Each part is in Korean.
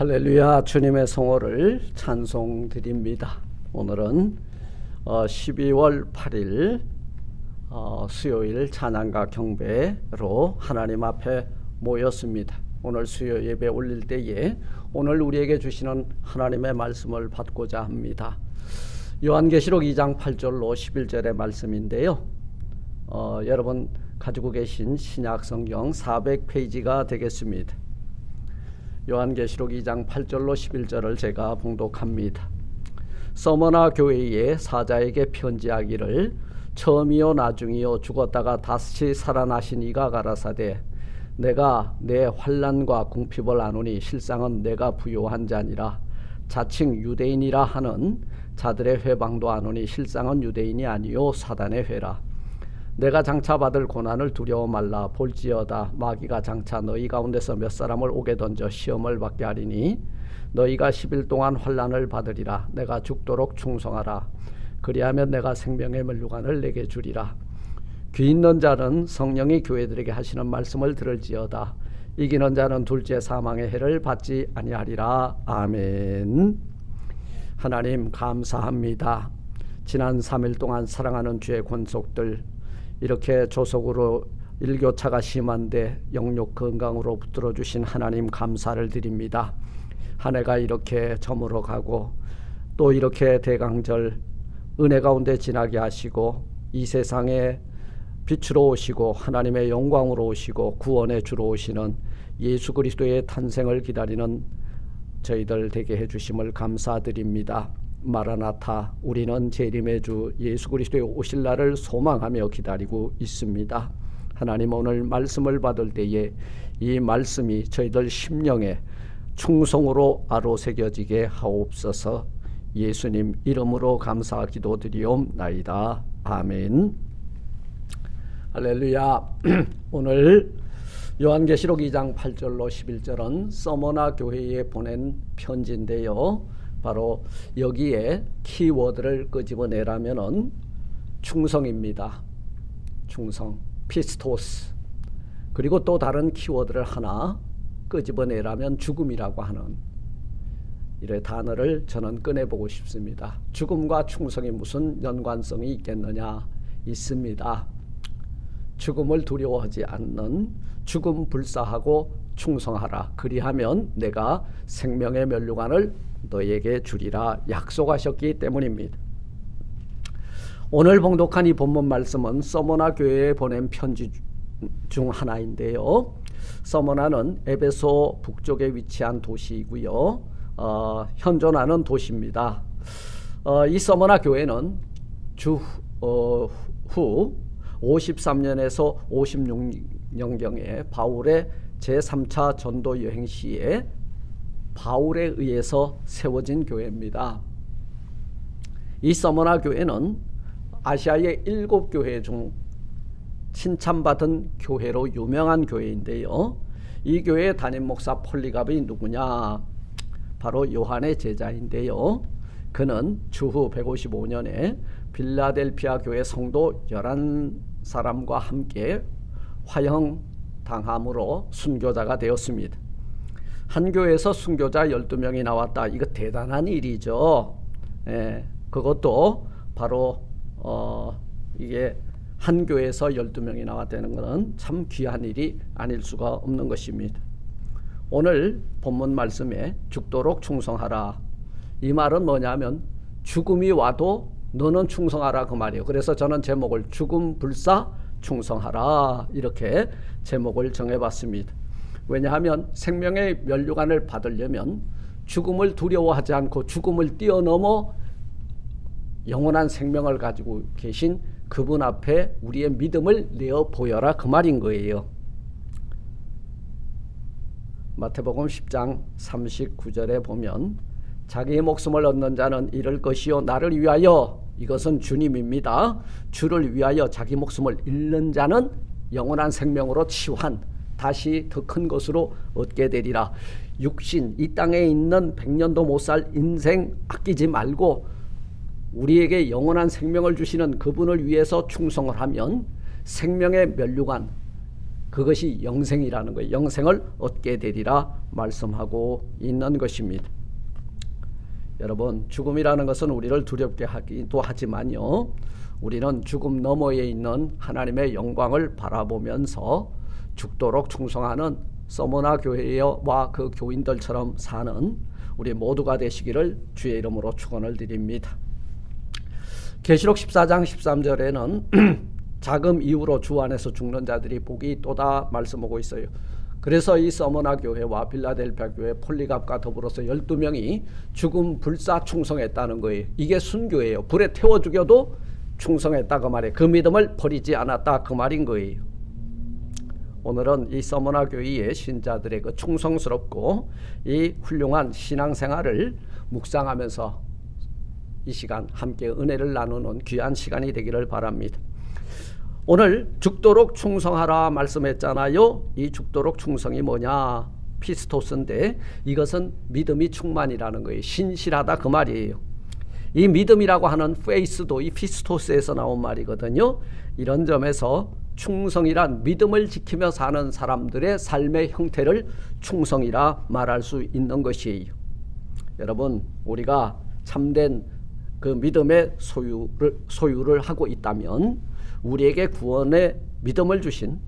할렐루야. 주님의 성호를 찬송드립니다. 오늘은 12월 8일 수요일 찬양과 경배로 하나님 앞에 모였습니다. 오늘 수요 예배 올릴 때에 오늘 우리에게 주시는 하나님의 말씀을 받고자 합니다. 요한계시록 2장 8절로 11절의 말씀인데요. 여러분 가지고 계신 신약 성경 400페이지가 되겠습니다. 요한계시록 2장 8절로 11절을 제가 봉독합니다. 서머나 교회의 사자에게 편지하기를 처음이요 나중이요 죽었다가 다시 살아나신 이가 가라사대 내가 내 환난과 궁핍을 아노니 실상은 내가 부요한 자니라. 자칭 유대인이라 하는 자들의 회방도 아노니 실상은 유대인이 아니요 사단의 회라. 내가 장차 받을 고난을 두려워 말라. 볼지어다 마귀가 장차 너희 가운데서 몇 사람을 옥에 던져 시험을 받게 하리니 너희가 10일 동안 환난을 받으리라. 내가 죽도록 충성하라. 그리하면 내가 생명의 멸류관을 내게 주리라. 귀 있는 자는 성령이 교회들에게 하시는 말씀을 들을지어다. 이기는 자는 둘째 사망의 해를 받지 아니하리라. 아멘. 하나님 감사합니다. 지난 3일 동안 사랑하는 주의 권속들 이렇게 조속으로 일교차가 심한데 영육 건강으로 붙들어 주신 하나님 감사를 드립니다. 한 해가 이렇게 저물어 가고 또 이렇게 대강절 은혜 가운데 지나게 하시고 이 세상에 빛으로 오시고 하나님의 영광으로 오시고 구원의 주로 오시는 예수 그리스도의 탄생을 기다리는 저희들 되게 해주심을 감사드립니다. 마라나타, 우리는 재림의 주 예수 그리스도의 오실 날을 소망하며 기다리고 있습니다. 하나님 오늘 말씀을 받을 때에 이 말씀이 저희들 심령에 충성으로 아로새겨지게 하옵소서. 예수님 이름으로 감사 기도드리옵나이다. 아멘. 할렐루야. 오늘 요한계시록 2장 8절로 11절은 서머나 교회에 보낸 편지인데요. 바로 여기에 키워드를 끄집어내라면은 충성입니다. 충성, 피스토스. 그리고 또 다른 키워드를 하나 끄집어내라면 죽음이라고 하는 이런 단어를 저는 꺼내보고 싶습니다. 죽음과 충성이 무슨 연관성이 있겠느냐? 있습니다. 죽음을 두려워하지 않는 죽음 불사하고 충성하라. 그리하면 내가 생명의 멸류관을 너에게 주리라 약속하셨기 때문입니다. 오늘 봉독한 이 본문 말씀은 서머나 교회에 보낸 편지 중 하나인데요. 서머나는 에베소 북쪽에 위치한 도시이고요. 현존하는 도시입니다. 이 서머나 교회는 후 53년에서 56년경에 바울의 제3차 전도 여행 시에 바울에 의해서 세워진 교회입니다. 이 서머나 교회는 아시아의 7교회 중 칭찬받은 교회로 유명한 교회인데요. 이 교회의 담임 목사 폴리갑이 누구냐? 바로 요한의 제자인데요. 그는 주후 155년에 빌라델피아 교회 성도 11사람과 함께 화형당함으로 순교자가 되었습니다. 한 교회에서 순교자 12명이 나왔다. 이거 대단한 일이죠. 그것도 바로 이게 한 교회에서 12명이 나왔다는 것은 참 귀한 일이 아닐 수가 없는 것입니다. 오늘 본문 말씀에 죽도록 충성하라. 이 말은 뭐냐면 죽음이 와도 너는 충성하라 그 말이에요. 그래서 저는 제목을 죽음 불사 충성하라 이렇게 제목을 정해봤습니다. 왜냐하면 생명의 멸류관을 받으려면 죽음을 두려워하지 않고 죽음을 뛰어넘어 영원한 생명을 가지고 계신 그분 앞에 우리의 믿음을 내어 보여라 그 말인 거예요. 마태복음 10장 39절에 보면 자기의 목숨을 얻는 자는 잃을 것이요 나를 위하여, 이것은 주님입니다. 주를 위하여 자기 목숨을 잃는 자는 영원한 생명으로 치환 다시 더 큰 것으로 얻게 되리라. 육신 이 땅에 있는 100년도 못 살 인생 아끼지 말고 우리에게 영원한 생명을 주시는 그분을 위해서 충성을 하면 생명의 멸류관, 그것이 영생이라는 거예요. 영생을 얻게 되리라 말씀하고 있는 것입니다. 여러분, 죽음이라는 것은 우리를 두렵게 하기도 하지만요, 우리는 죽음 너머에 있는 하나님의 영광을 바라보면서 죽도록 충성하는 서머나 교회와 그 교인들처럼 사는 우리 모두가 되시기를 주의 이름으로 축원을 드립니다. 계시록 14장 13절에는 자금 이후로 주 안에서 죽는 자들이 복이 있도다 말씀하고 있어요. 그래서 이 서머나 교회와 빌라델피아 교회, 폴리갑과 더불어서 12명이 죽음 불사 충성했다는 거예요. 이게 순교예요. 불에 태워 죽여도 충성했다 그 말이에요. 그 믿음을 버리지 않았다 그 말인 거예요. 오늘은 이 서머나 교회의 신자들의 그 충성스럽고 이 훌륭한 신앙생활을 묵상하면서 이 시간 함께 은혜를 나누는 귀한 시간이 되기를 바랍니다. 오늘 죽도록 충성하라 말씀했잖아요. 이 죽도록 충성이 뭐냐? 피스토스인데 이것은 믿음이 충만이라는 거예요. 신실하다 그 말이에요. 이 믿음이라고 하는 페이스도 이 피스토스에서 나온 말이거든요. 이런 점에서 충성이란 믿음을 지키며 사는 사람들의 삶의 형태를 충성이라 말할 수 있는 것이에요. 여러분, 우리가 참된 그 믿음의 소유를 하고 있다면 우리에게 구원의 믿음을 주신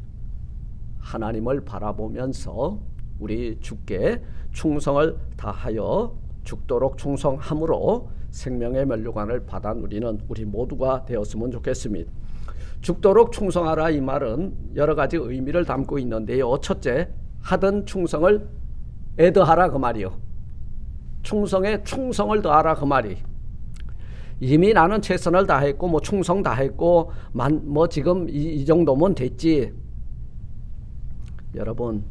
하나님을 바라보면서 우리 주께 충성을 다하여 죽도록 충성함으로 생명의 면류관을 받아 누리는 우리 모두가 되었으면 좋겠습니다. 죽도록 충성하라 이 말은 여러 가지 의미를 담고 있는데요. 첫째, 하던 충성을 애더하라 그 말이요. 충성에 충성을 더하라 그 말이. 이미 나는 최선을 다했고 충성 다했고 지금 이 정도면 됐지. 여러분,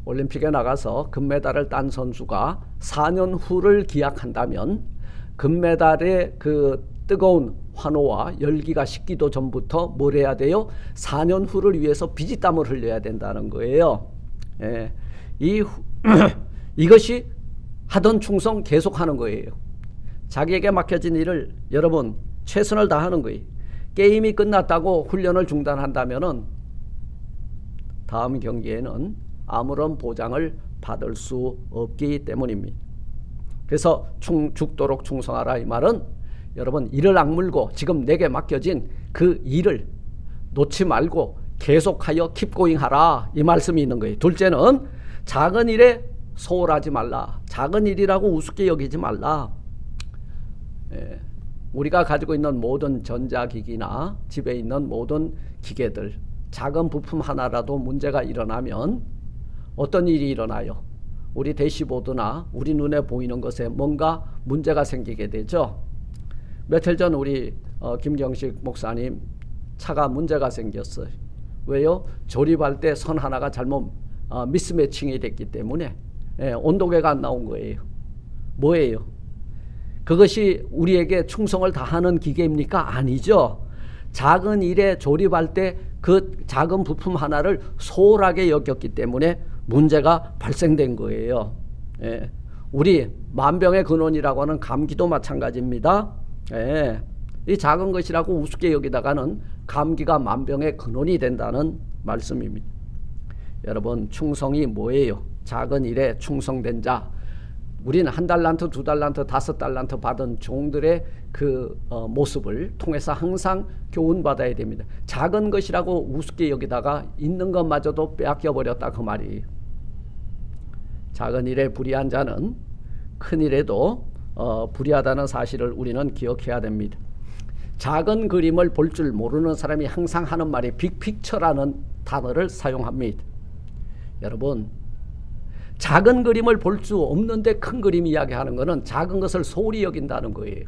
올림픽에 나가서 금메달을 딴 선수가 4년 후를 기약한다면 금메달의 그 뜨거운 환호와 열기가 식기도 전부터 뭘 해야 돼요? 4년 후를 위해서 피지땀을 흘려야 된다는 거예요. 예, 이것이 하던 충성 계속하는 거예요. 자기에게 맡겨진 일을 여러분 최선을 다하는 거예요. 게임이 끝났다고 훈련을 중단한다면은 다음 경기에는 아무런 보장을 받을 수 없기 때문입니다. 그래서 죽도록 충성하라 이 말은 여러분 이를 악물고 지금 내게 맡겨진 그 일을 놓지 말고 계속하여 킵고잉하라 이 말씀이 있는 거예요. 둘째는 작은 일에 소홀하지 말라. 작은 일이라고 우습게 여기지 말라. 예, 우리가 가지고 있는 모든 전자기기나 집에 있는 모든 기계들 작은 부품 하나라도 문제가 일어나면 어떤 일이 일어나요? 우리 대시보드나 우리 눈에 보이는 것에 뭔가 문제가 생기게 되죠. 며칠 전 우리 김경식 목사님 차가 문제가 생겼어요. 왜요? 조립할 때 선 하나가 잘못 미스매칭이 됐기 때문에 온도계가 안 나온 거예요. 뭐예요? 그것이 우리에게 충성을 다하는 기계입니까? 아니죠. 작은 일에 조립할 때 그 작은 부품 하나를 소홀하게 여겼기 때문에 문제가 발생된 거예요. 우리 만병의 근원이라고 하는 감기도 마찬가지입니다. 이 작은 것이라고 우습게 여기다가는 감기가 만병의 근원이 된다는 말씀입니다. 여러분, 충성이 뭐예요? 작은 일에 충성된 자. 우리는 1달란트, 2달란트, 5달란트 받은 종들의 그 모습을 통해서 항상 교훈받아야 됩니다. 작은 것이라고 우습게 여기다가 있는 것마저도 빼앗겨버렸다 그 말이에요. 작은 일에 불의한 자는 큰 일에도 불의하다는 사실을 우리는 기억해야 됩니다. 작은 그림을 볼 줄 모르는 사람이 항상 하는 말이 빅픽처라는 단어를 사용합니다. 여러분, 작은 그림을 볼 수 없는데 큰 그림 이야기하는 것은 작은 것을 소홀히 여긴다는 거예요.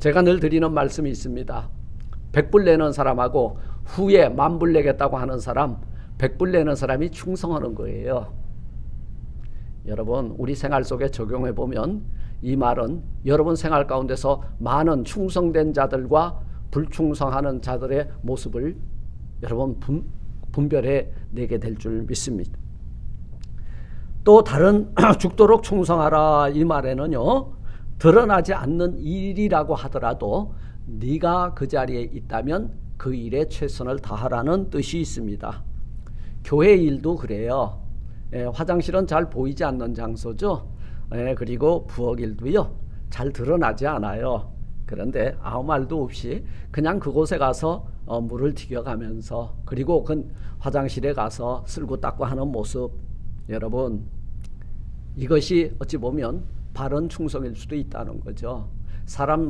제가 늘 드리는 말씀이 있습니다. 100불 내는 사람하고 후에 10,000불 내겠다고 하는 사람, 100불 내는 사람이 충성하는 거예요. 여러분, 우리 생활 속에 적용해 보면 이 말은 여러분 생활 가운데서 많은 충성된 자들과 불충성하는 자들의 모습을 여러분 분별해 내게 될 줄 믿습니다. 또 다른 죽도록 충성하라 이 말에는요, 드러나지 않는 일이라고 하더라도 네가 그 자리에 있다면 그 일에 최선을 다하라는 뜻이 있습니다. 교회 일도 그래요. 화장실은 잘 보이지 않는 장소죠. 그리고 부엌 일도요, 잘 드러나지 않아요. 그런데 아무 말도 없이 그냥 그곳에 가서 물을 튀겨가면서, 그리고 그 화장실에 가서 쓸고 닦고 하는 모습, 여러분, 이것이 어찌 보면 바른 충성일 수도 있다는 거죠.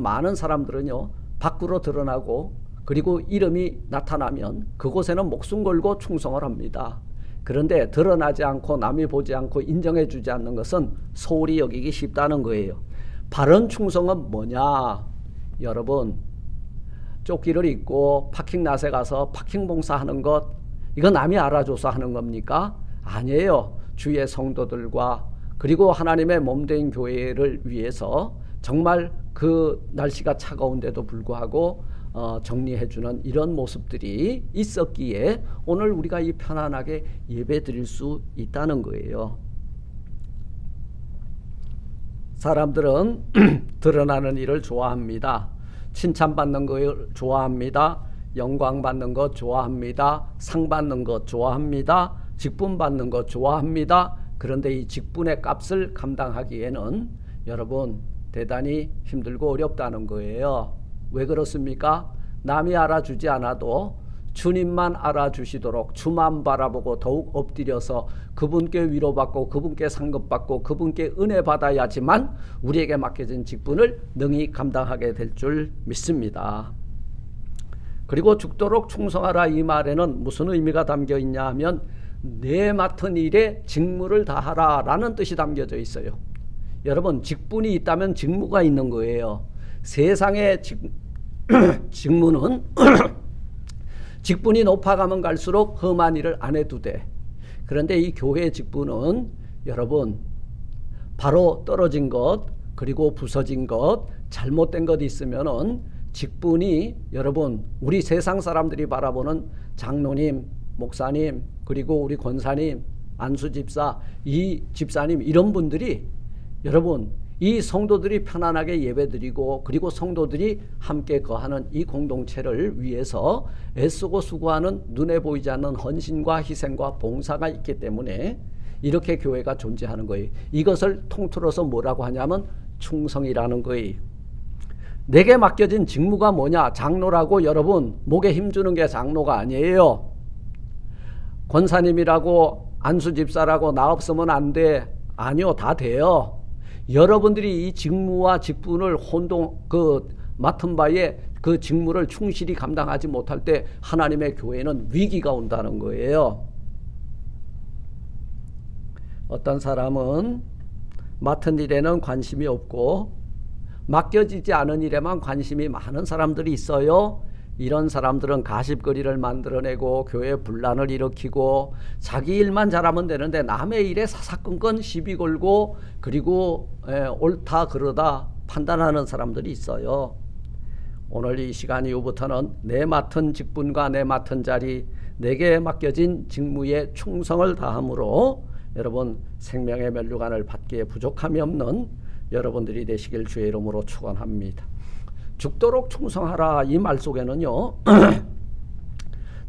많은 사람들은요, 밖으로 드러나고 그리고 이름이 나타나면 그곳에는 목숨 걸고 충성을 합니다. 그런데 드러나지 않고 남이 보지 않고 인정해 주지 않는 것은 소홀히 여기기 쉽다는 거예요. 바른 충성은 뭐냐? 여러분, 조끼를 입고 파킹랏에 가서 파킹 봉사하는 것, 이거 남이 알아줘서 하는 겁니까? 아니에요. 주의 성도들과 그리고 하나님의 몸된 교회를 위해서 정말 그 날씨가 차가운데도 불구하고 정리해주는 이런 모습들이 있었기에 오늘 우리가 이 편안하게 예배 드릴 수 있다는 거예요. 사람들은 드러나는 일을 좋아합니다. 칭찬받는 걸 좋아합니다. 영광받는 것 좋아합니다. 상 받는 것 좋아합니다. 직분 받는 것 좋아합니다. 그런데 이 직분의 값을 감당하기에는 여러분 대단히 힘들고 어렵다는 거예요. 왜 그렇습니까? 남이 알아주지 않아도 주님만 알아주시도록 주만 바라보고 더욱 엎드려서 그분께 위로받고 그분께 상급받고 그분께 은혜 받아야지만 우리에게 맡겨진 직분을 능히 감당하게 될 줄 믿습니다. 그리고 죽도록 충성하라, 이 말에는 무슨 의미가 담겨 있냐 하면 내 맡은 일에 직무를 다하라 라는 뜻이 담겨져 있어요. 여러분, 직분이 있다면 직무가 있는 거예요. 세상의 직무는 직분이 높아가면 갈수록 험한 일을 안 해도 돼. 그런데 이 교회의 직분은 여러분 바로 떨어진 것, 그리고 부서진 것, 잘못된 것 있으면은 직분이 여러분 우리 세상 사람들이 바라보는 장로님, 목사님, 그리고 우리 권사님, 안수집사, 이 집사님, 이런 분들이 여러분 이 성도들이 편안하게 예배드리고 그리고 성도들이 함께 거하는 이 공동체를 위해서 애쓰고 수고하는 눈에 보이지 않는 헌신과 희생과 봉사가 있기 때문에 이렇게 교회가 존재하는 거예요. 이것을 통틀어서 뭐라고 하냐면 충성이라는 거예요. 내게 맡겨진 직무가 뭐냐? 장로라고 여러분 목에 힘주는 게 장로가 아니에요. 권사님이라고 안수집사라고 나 없으면 안 돼. 아니요, 다 돼요. 여러분들이 이 직무와 직분을 맡은 바에 그 직무를 충실히 감당하지 못할 때 하나님의 교회는 위기가 온다는 거예요. 어떤 사람은 맡은 일에는 관심이 없고 맡겨지지 않은 일에만 관심이 많은 사람들이 있어요. 이런 사람들은 가십거리를 만들어내고 교회 분란을 일으키고 자기 일만 잘하면 되는데 남의 일에 사사건건 시비 걸고 그리고 옳다 그러다 판단하는 사람들이 있어요. 오늘 이 시간 이후부터는 내 맡은 직분과 내 맡은 자리, 내게 맡겨진 직무에 충성을 다함으로 여러분 생명의 면류관을 받기에 부족함이 없는 여러분들이 되시길 주의 이름으로 축원합니다. 죽도록 충성하라, 이 말 속에는요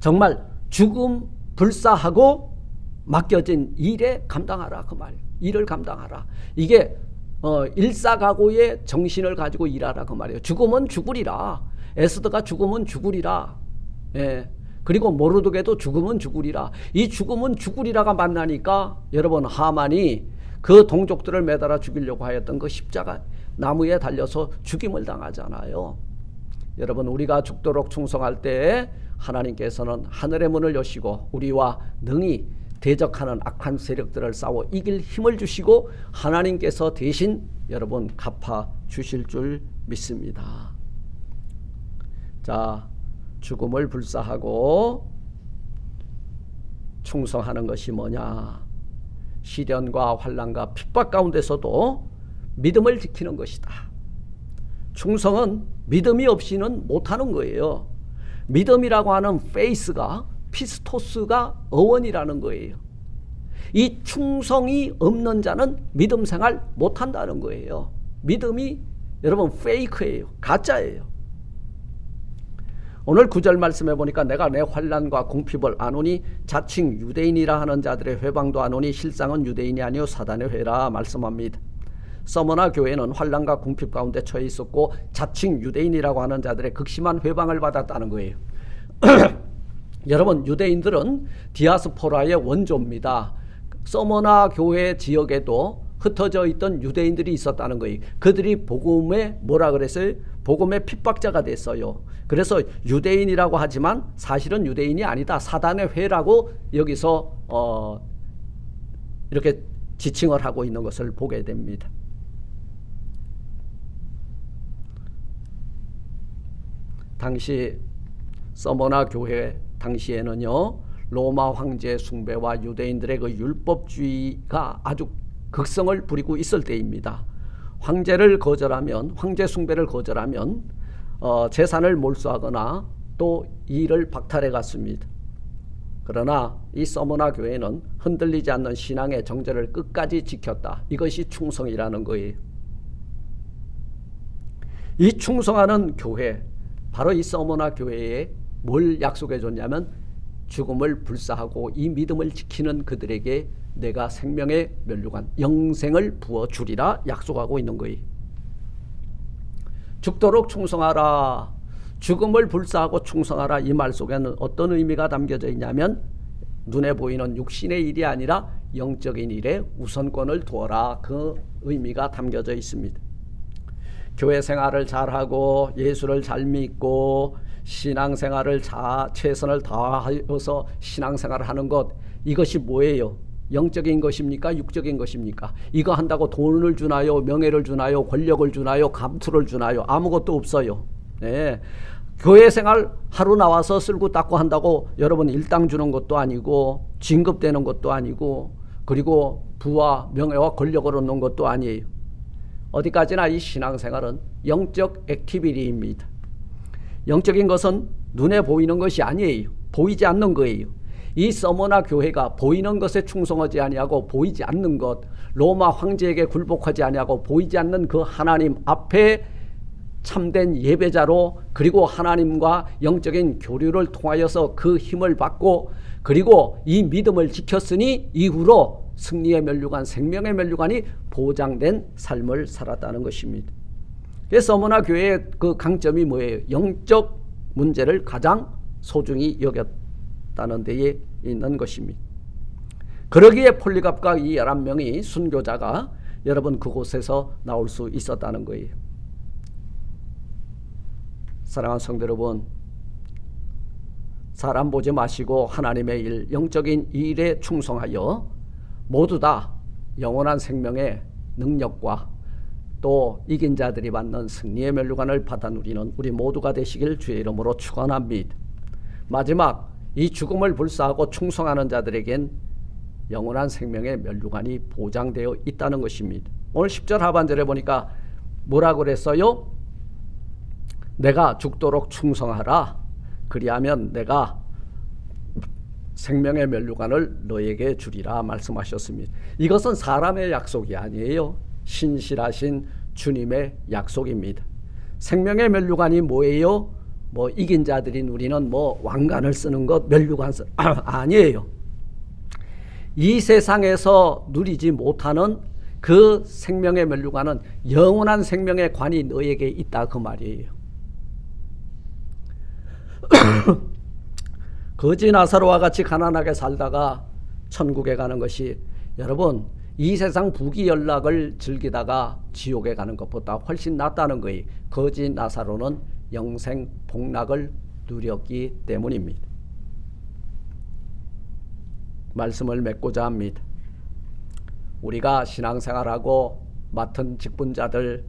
정말 죽음 불사하고 맡겨진 일에 감당하라, 그 말. 일을 감당하라. 이게 일사각오의 정신을 가지고 일하라, 그 말이에요. 죽으면 죽으리라. 에스더가 죽으면 죽으리라. 예. 그리고 모르드게도 죽으면 죽으리라. 이 죽으면 죽으리라가 만나니까 여러분 하만이 그 동족들을 매달아 죽이려고 하였던 그 십자가 나무에 달려서 죽임을 당하잖아요. 여러분, 우리가 죽도록 충성할 때 하나님께서는 하늘의 문을 여시고 우리와 능히 대적하는 악한 세력들을 싸워 이길 힘을 주시고 하나님께서 대신 여러분 갚아 주실 줄 믿습니다. 자, 죽음을 불사하고 충성하는 것이 뭐냐? 시련과 환난과 핍박 가운데서도 믿음을 지키는 것이다. 충성은 믿음이 없이는 못하는 거예요. 믿음이라고 하는 페이스가, 피스토스가 어원이라는 거예요. 이 충성이 없는 자는 믿음 생활 못한다는 거예요. 믿음이 여러분 페이크예요. 가짜예요. 오늘 9절 말씀해 보니까 내가 내 환난과 궁핍을 아노니 자칭 유대인이라 하는 자들의 회방도 아노니 실상은 유대인이 아니요 사단의 회라 말씀합니다. 서머나 교회는 환난과 궁핍 가운데 처해 있었고 자칭 유대인이라고 하는 자들의 극심한 회방을 받았다는 거예요. 여러분, 유대인들은 디아스포라의 원조입니다. 서머나 교회 지역에도 흩어져 있던 유대인들이 있었다는 거예요. 그들이 복음에 뭐라 그랬어요? 복음의 핍박자가 됐어요. 그래서 유대인이라고 하지만 사실은 유대인이 아니다. 사단의 회라고 여기서 이렇게 지칭을 하고 있는 것을 보게 됩니다. 당시 서머나 교회 당시에는요, 로마 황제 숭배와 유대인들의 그 율법주의가 아주 극성을 부리고 있을 때입니다. 황제를 거절하면, 황제 숭배를 거절하면 재산을 몰수하거나 또 일을 박탈해 갔습니다. 그러나 이 서머나 교회는 흔들리지 않는 신앙의 정절을 끝까지 지켰다. 이것이 충성이라는 거예요. 이 충성하는 교회, 바로 이 서머나 교회에 뭘 약속해 줬냐면 죽음을 불사하고 이 믿음을 지키는 그들에게 내가 생명의 면류관, 영생을 부어주리라 약속하고 있는 거예요. 죽도록 충성하라, 죽음을 불사하고 충성하라, 이 말 속에는 어떤 의미가 담겨져 있냐면 눈에 보이는 육신의 일이 아니라 영적인 일에 우선권을 두어라, 그 의미가 담겨져 있습니다. 교회 생활을 잘하고 예수를 잘 믿고 신앙생활을 최선을 다하여서 신앙생활을 하는 것, 이것이 뭐예요? 영적인 것입니까? 육적인 것입니까? 이거 한다고 돈을 주나요? 명예를 주나요? 권력을 주나요? 감투를 주나요? 아무것도 없어요. 네. 교회 생활 하루 나와서 쓸고 닦고 한다고 여러분 일당 주는 것도 아니고 진급되는 것도 아니고 그리고 부와 명예와 권력을 얻는 것도 아니에요. 어디까지나 이 신앙생활은 영적 액티비티입니다. 영적인 것은 눈에 보이는 것이 아니에요. 보이지 않는 거예요. 이 서머나 교회가 보이는 것에 충성하지 아니하고 보이지 않는 것, 로마 황제에게 굴복하지 아니하고 보이지 않는 그 하나님 앞에 참된 예배자로, 그리고 하나님과 영적인 교류를 통하여서 그 힘을 받고 그리고 이 믿음을 지켰으니 이후로 승리의 면류관, 생명의 면류관이 보장된 삶을 살았다는 것입니다. 그래서 서머나 교회의 그 강점이 뭐예요? 영적 문제를 가장 소중히 여겼다는 데에 있는 것입니다. 그러기에 폴리갑과 이 11명의 순교자가 여러분 그곳에서 나올 수 있었다는 거예요. 사랑하는 성도 여러분, 사람 보지 마시고 하나님의 일, 영적인 일에 충성하여 모두 다 영원한 생명의 능력과 또 이긴 자들이 받는 승리의 면류관을 받아 누리는 우리 모두가 되시길 주의 이름으로 축원합니다. 마지막, 이 죽음을 불사하고 충성하는 자들에겐 영원한 생명의 면류관이 보장되어 있다는 것입니다. 오늘 10절 하반절에 보니까 뭐라고 그랬어요? 내가 죽도록 충성하라. 그리하면 내가 생명의 면류관을 너에게 주리라 말씀하셨습니다. 이것은 사람의 약속이 아니에요. 신실하신 주님의 약속입니다. 생명의 면류관이 뭐예요? 뭐 이긴 자들이 누리는 뭐 왕관을 쓰는 것, 면류관 아니에요. 이 세상에서 누리지 못하는 그 생명의 면류관은 영원한 생명의 관이 너에게 있다, 그 말이에요. 거지 나사로와 같이 가난하게 살다가 천국에 가는 것이, 여러분 이 세상 부귀연락을 즐기다가 지옥에 가는 것보다 훨씬 낫다는 거예요. 거지 나사로는 영생 복락을 누렸기 때문입니다. 말씀을 맺고자 합니다. 우리가 신앙생활하고 맡은 직분자들,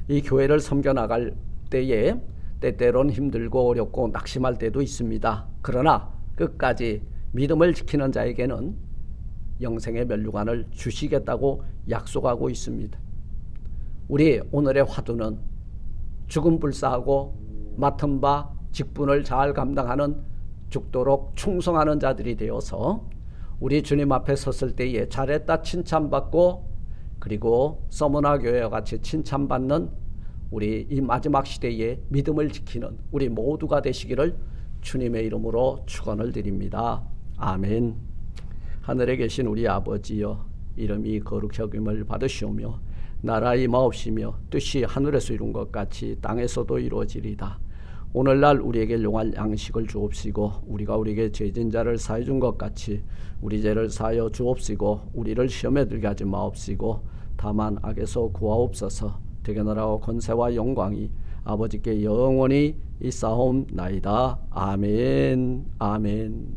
이 교회를 섬겨나갈 때에 때때론 힘들고 어렵고 낙심할 때도 있습니다. 그러나 끝까지 믿음을 지키는 자에게는 영생의 면류관을 주시겠다고 약속하고 있습니다. 우리 오늘의 화두는 죽음 불사하고 맡은 바 직분을 잘 감당하는 죽도록 충성하는 자들이 되어서 우리 주님 앞에 섰을 때에 잘했다 칭찬받고, 그리고 서머나 교회와 같이 칭찬받는 우리 이 마지막 시대에 믿음을 지키는 우리 모두가 되시기를 주님의 이름으로 축원을 드립니다. 아멘. 하늘에 계신 우리 아버지여, 이름이 거룩히 여김을 받으시오며 나라의 마옵시며 뜻이 하늘에서 이룬 것 같이 땅에서도 이루어지리다. 오늘날 우리에게 용할 양식을 주옵시고 우리가 우리에게 죄진 자를 사해 준 것 같이 우리 죄를 사하여 주옵시고 우리를 시험에 들게 하지 마옵시고 다만 악에서 구하옵소서. 대개 나라와 권세와 영광이 아버지께 영원히 있사옵나이다. 아멘. 아멘.